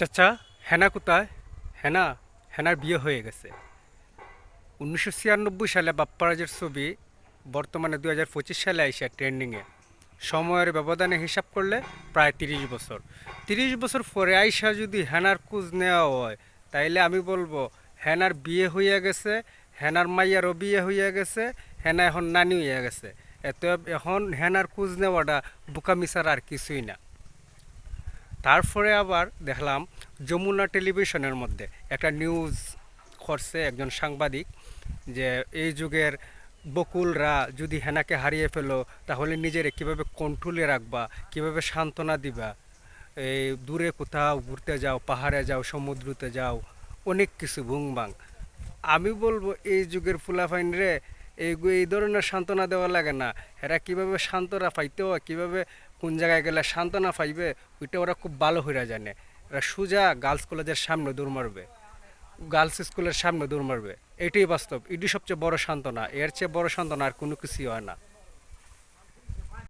চাচা, হেনা কোথায়? হেনা, হেনার বিয়ে হয়ে গেছে। 1996 সালে বাপ্পারাজের ছবি বর্তমানে 2025 সালে আইসা ট্রেন্ডিংয়ে। সময়ের ব্যবধানে হিসাব করলে প্রায় 30 বছর। 30 বছর পরে আইসা যদি হেনার খোঁজ নেওয়া হয়, তাইলে আমি বলবো হেনার বিয়ে হইয়া গেছে, হেনার মাইয়ারও বিয়ে হইয়া গেছে, হেনা এখন নানি হইয়া গেছে। এত এখন হেনার খোঁজ নেওয়াটা বোকামি ছাড়া আর কিছুই না। তারপরে আবার দেখলাম যমুনা টেলিভিশনের মধ্যে একটা নিউজ করছে একজন সাংবাদিক, যে এই যুগের বকুলরা যদি হেনাকে হারিয়ে ফেলো তাহলে নিজেরে কিভাবে কন্ট্রোলে রাখবা, কিভাবে সান্ত্বনা দিবা। এই দূরে কোথাও ঘুরতে যাও, পাহাড়ে যাও, সমুদ্রতে যাও, অনেক কিছু ভুংবাং। আমি বলবো এই যুগের ফুলাফাইন রে এই ধরনের সান্ত্বনা দেওয়া লাগে না। এরা কিভাবে সান্ত্বনা পাইতে হয়, কিভাবে কোন জায়গায় গেলে সান্ত্বনা পাইবে, ওইটা ওরা খুব ভালো হইরা জানে। এরা সোজা গার্লস কলেজের সামনে দৌড় মারবে, গার্লস স্কুলের সামনে দৌড় মারবে। এটাই বাস্তব, এটি সবচেয়ে বড় সান্ত্বনা। এর চেয়ে বড় সান্ত্বনা আর কোনো কিছুই হয় না।